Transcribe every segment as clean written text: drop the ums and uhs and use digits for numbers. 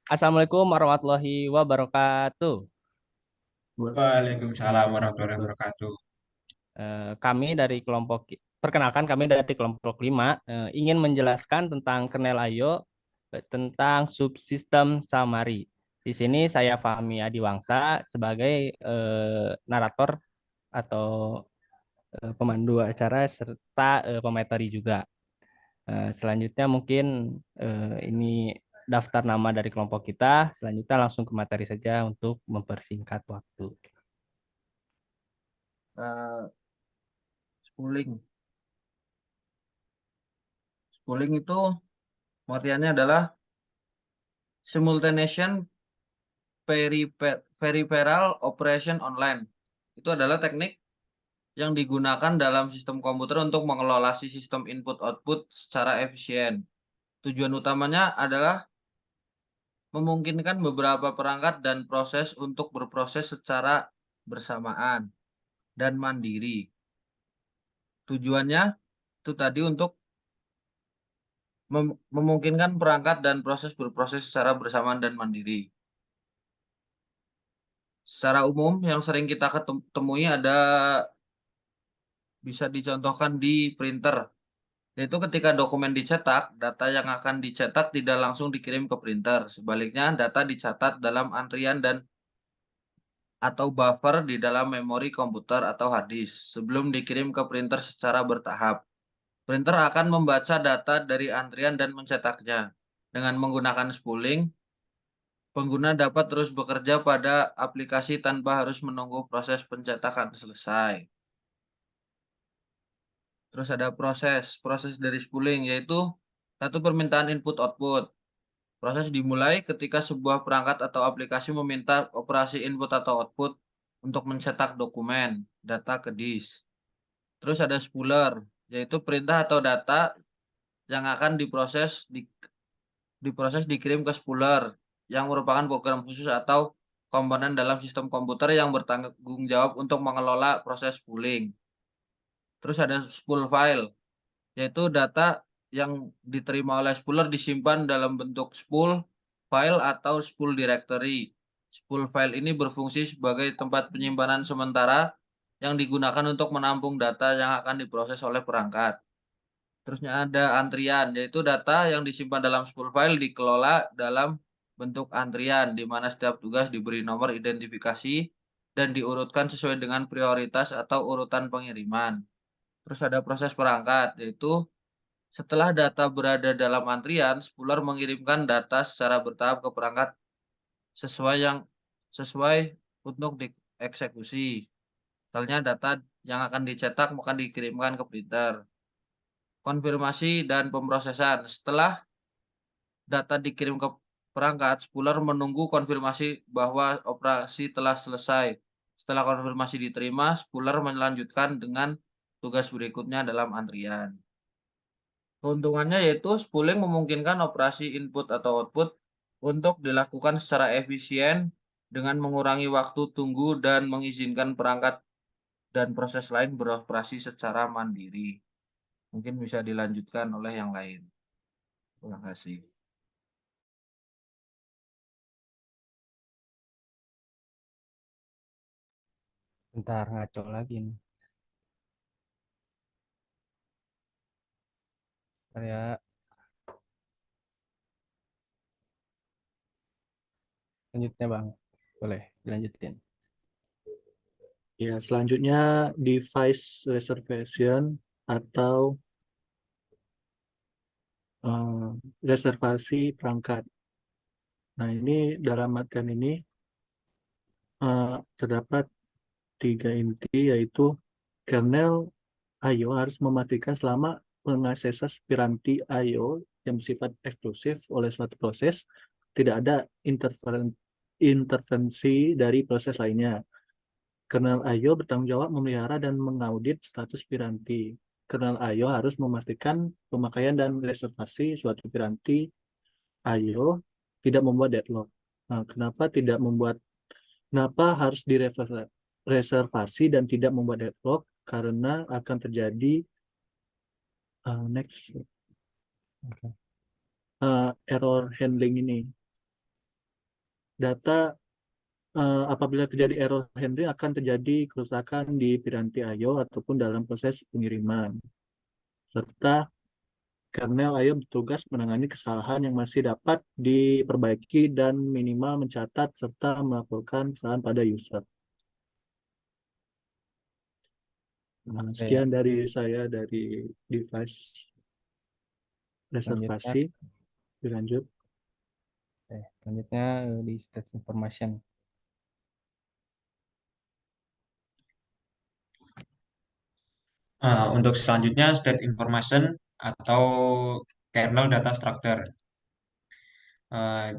Assalamualaikum warahmatullahi wabarakatuh. Waalaikumsalam warahmatullahi wabarakatuh. Kami dari perkenalkan kami dari kelompok 5 ingin menjelaskan tentang kernel IO, tentang subsistem summary. Di sini saya Fahmi Adiwangsa sebagai narator atau pemandu acara serta pemateri juga. Selanjutnya mungkin ini daftar nama dari kelompok kita. Selanjutnya langsung ke materi saja untuk mempersingkat waktu. Eh, Schooling. Schooling itu pengertiannya adalah simultaneation peripheral operation online. Itu adalah teknik yang digunakan dalam sistem komputer untuk mengelola sistem input-output secara efisien. Tujuan utamanya adalah memungkinkan beberapa perangkat dan proses untuk berproses secara bersamaan dan mandiri. Tujuannya itu tadi untuk memungkinkan perangkat dan proses berproses secara bersamaan dan mandiri. Secara umum yang sering kita temui ada bisa dicontohkan di printer, yaitu ketika dokumen dicetak, data yang akan dicetak tidak langsung dikirim ke printer. Sebaliknya, data dicatat dalam antrian dan atau buffer di dalam memori komputer atau hard disk sebelum dikirim ke printer secara bertahap. Printer akan membaca data dari antrian dan mencetaknya. Dengan menggunakan spooling, pengguna dapat terus bekerja pada aplikasi tanpa harus menunggu proses pencetakan selesai. Terus ada proses dari spooling, yaitu satu permintaan input-output. Proses dimulai ketika sebuah perangkat atau aplikasi meminta operasi input atau output untuk mencetak dokumen, data ke disk. Terus ada spooler, yaitu perintah atau data yang akan diproses dikirim ke spooler, yang merupakan program khusus atau komponen dalam sistem komputer yang bertanggung jawab untuk mengelola proses spooling. Terus ada spool file, yaitu data yang diterima oleh spooler disimpan dalam bentuk spool file atau spool directory. Spool file ini berfungsi sebagai tempat penyimpanan sementara yang digunakan untuk menampung data yang akan diproses oleh perangkat. Terusnya ada antrian, yaitu data yang disimpan dalam spool file dikelola dalam bentuk antrian, di mana setiap tugas diberi nomor identifikasi dan diurutkan sesuai dengan prioritas atau urutan pengiriman. Terus ada proses perangkat, yaitu setelah data berada dalam antrian, spooler mengirimkan data secara bertahap ke perangkat sesuai yang sesuai untuk dieksekusi. Misalnya data yang akan dicetak akan dikirimkan ke printer. Konfirmasi dan pemrosesan. Setelah data dikirim ke perangkat, spooler menunggu konfirmasi bahwa operasi telah selesai. Setelah konfirmasi diterima, spooler melanjutkan dengan tugas berikutnya dalam antrian. Keuntungannya yaitu spooling memungkinkan operasi input atau output untuk dilakukan secara efisien dengan mengurangi waktu tunggu dan mengizinkan perangkat dan proses lain beroperasi secara mandiri. Mungkin bisa dilanjutkan oleh yang lain. Terima kasih. Bentar ngaco lagi nih. Saya lanjutnya Bang. Boleh dilanjutin. Ya, selanjutnya device reservation atau eh, reservasi perangkat. Nah, ini dalam materi ini terdapat tiga inti, yaitu kernel I/O harus mematikan selama pengaksesan piranti I/O yang bersifat eksklusif oleh suatu proses, tidak ada intervensi dari proses lainnya. Kernel I/O bertanggung jawab memelihara dan mengaudit status piranti. Kernel I/O harus memastikan pemakaian dan reservasi suatu piranti I/O tidak membuat deadlock. Nah, kenapa harus direservasi dan tidak membuat deadlock? Karena akan terjadi next Oke. error handling ini. data apabila terjadi error handling akan terjadi kerusakan di piranti I/O ataupun dalam proses pengiriman. Serta kernel I/O bertugas menangani kesalahan yang masih dapat diperbaiki dan minimal mencatat serta melaporkan kesalahan pada user. Nah, Oke, sekian dari saya dari device selanjutnya, reservasi. Dilanjut. selanjutnya di stage information. Untuk selanjutnya state information atau kernel data structure.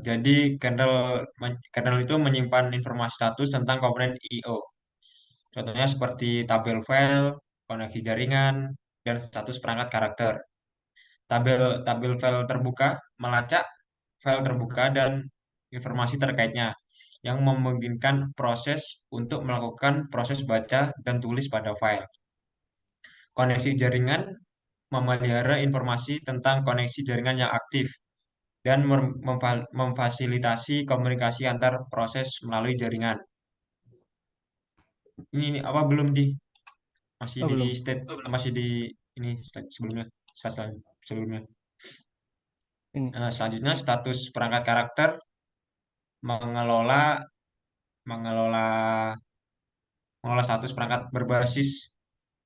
Jadi kernel itu menyimpan informasi status tentang komponen I/O. Contohnya seperti tabel file, koneksi jaringan, dan status perangkat karakter. Tabel tabel file terbuka melacak file terbuka dan informasi terkaitnya yang memungkinkan proses untuk melakukan proses baca dan tulis pada file. Koneksi jaringan memelihara informasi tentang koneksi jaringan yang aktif dan memfasilitasi komunikasi antar proses melalui jaringan. Ini apa belum di masih Oh, di belum. state masih di ini sebelumnya sebelumnya. Ini. Selanjutnya status perangkat karakter mengelola mengelola mengelola status perangkat berbasis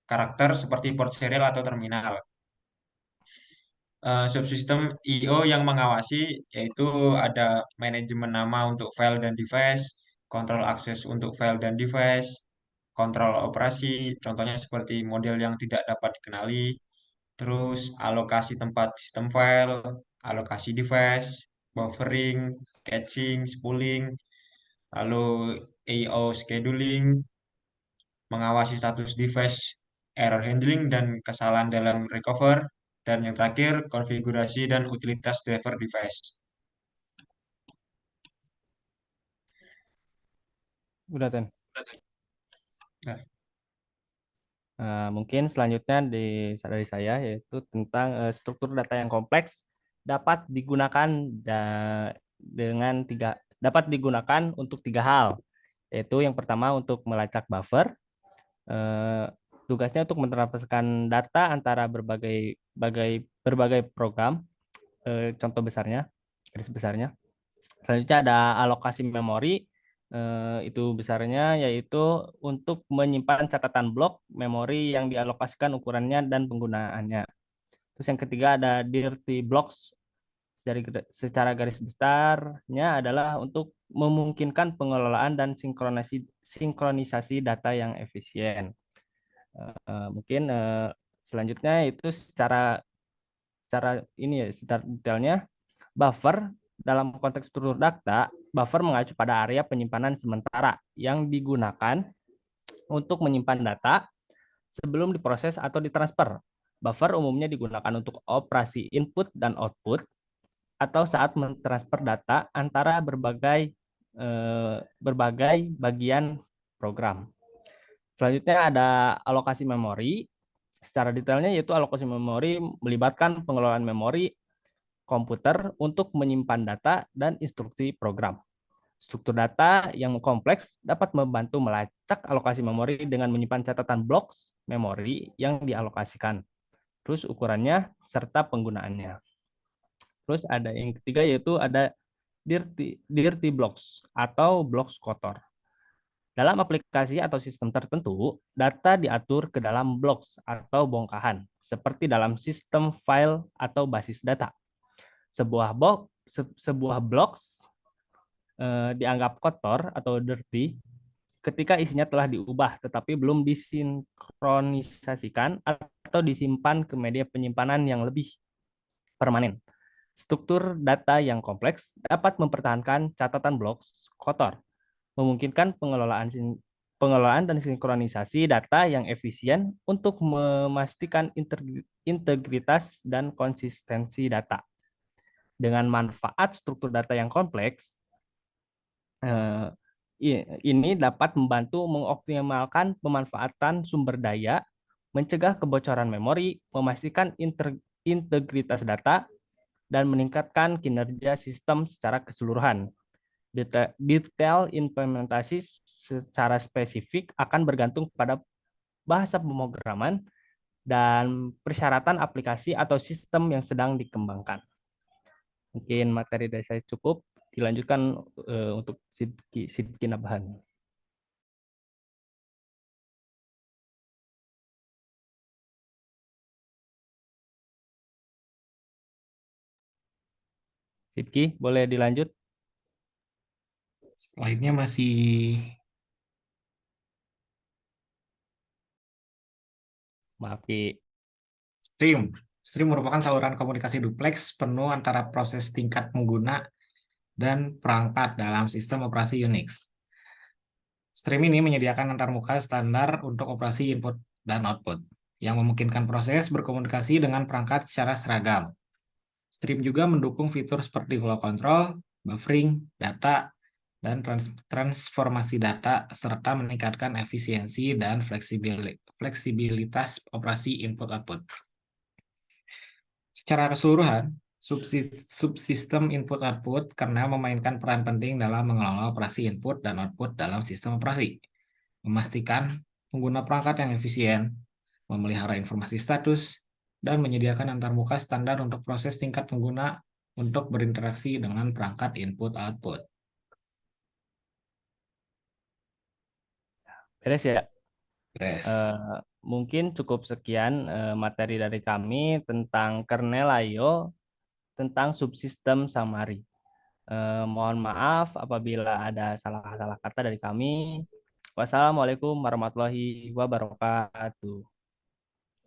karakter seperti port serial atau terminal. Subsistem I/O yang mengawasi yaitu ada manajemen nama untuk file dan device, kontrol akses untuk file dan device, kontrol operasi, contohnya seperti model yang tidak dapat dikenali, terus alokasi tempat sistem file, alokasi device, buffering, caching, spooling, lalu I/O scheduling, mengawasi status device, error handling, dan kesalahan dalam recover, dan yang terakhir, konfigurasi dan utilitas driver device. Udah, Ten. Nah, Mungkin selanjutnya dari saya yaitu tentang struktur data yang kompleks dapat digunakan dengan dapat digunakan untuk tiga hal, yaitu yang pertama untuk melacak buffer, eh, tugasnya untuk mentransferkan data antara berbagai program, contoh besarnya, garis besarnya. Selanjutnya ada alokasi memori, itu besarnya yaitu untuk menyimpan catatan blok memori yang dialokasikan ukurannya dan penggunaannya. Terus yang ketiga ada dirty blocks, dari secara garis besarnya adalah untuk memungkinkan pengelolaan dan sinkronisasi data yang efisien. Mungkin selanjutnya itu secara ini ya, secara detailnya buffer dalam konteks struktur data, buffer mengacu pada area penyimpanan sementara yang digunakan untuk menyimpan data sebelum diproses atau ditransfer. Buffer umumnya digunakan untuk operasi input dan output atau saat mentransfer data antara berbagai bagian program. Selanjutnya ada alokasi memori. Secara detailnya yaitu alokasi memori melibatkan pengelolaan memori komputer untuk menyimpan data dan instruksi program. Struktur data yang kompleks dapat membantu melacak alokasi memori dengan menyimpan catatan blok memori yang dialokasikan, terus ukurannya serta penggunaannya. Terus ada yang ketiga yaitu ada dirty blocks atau blok kotor. Dalam aplikasi atau sistem tertentu, data diatur ke dalam blok atau bongkahan, seperti dalam sistem file atau basis data. Sebuah blok dianggap kotor atau dirty ketika isinya telah diubah tetapi belum disinkronisasikan atau disimpan ke media penyimpanan yang lebih permanen. Struktur data yang kompleks dapat mempertahankan catatan blok kotor, memungkinkan pengelolaan dan sinkronisasi data yang efisien untuk memastikan integritas dan konsistensi data. Dengan manfaat struktur data yang kompleks, ini dapat membantu mengoptimalkan pemanfaatan sumber daya, mencegah kebocoran memori, memastikan integritas data, dan meningkatkan kinerja sistem secara keseluruhan. Detail implementasi secara spesifik akan bergantung pada bahasa pemrograman dan persyaratan aplikasi atau sistem yang sedang dikembangkan. Mungkin materi dari saya cukup, dilanjutkan untuk Sidki Nabahan. Sidki, boleh dilanjut? Slide-nya masih Maaf, Ki. stream. Stream merupakan saluran komunikasi dupleks penuh antara proses tingkat pengguna dan perangkat dalam sistem operasi Unix. Stream ini menyediakan antarmuka standar untuk operasi input dan output, yang memungkinkan proses berkomunikasi dengan perangkat secara seragam. Stream juga mendukung fitur seperti flow control, buffering, data, dan transformasi data, serta meningkatkan efisiensi dan fleksibilitas operasi input-output. Secara keseluruhan, subsistem input-output karena memainkan peran penting dalam mengelola operasi input dan output dalam sistem operasi, memastikan pengguna perangkat yang efisien, memelihara informasi status, dan menyediakan antarmuka standar untuk proses tingkat pengguna untuk berinteraksi dengan perangkat input-output. Beres ya? Beres. Mungkin cukup sekian materi dari kami tentang kernel IO, tentang subsistem summary. Mohon maaf apabila ada salah-salah kata dari kami. Wassalamualaikum warahmatullahi wabarakatuh.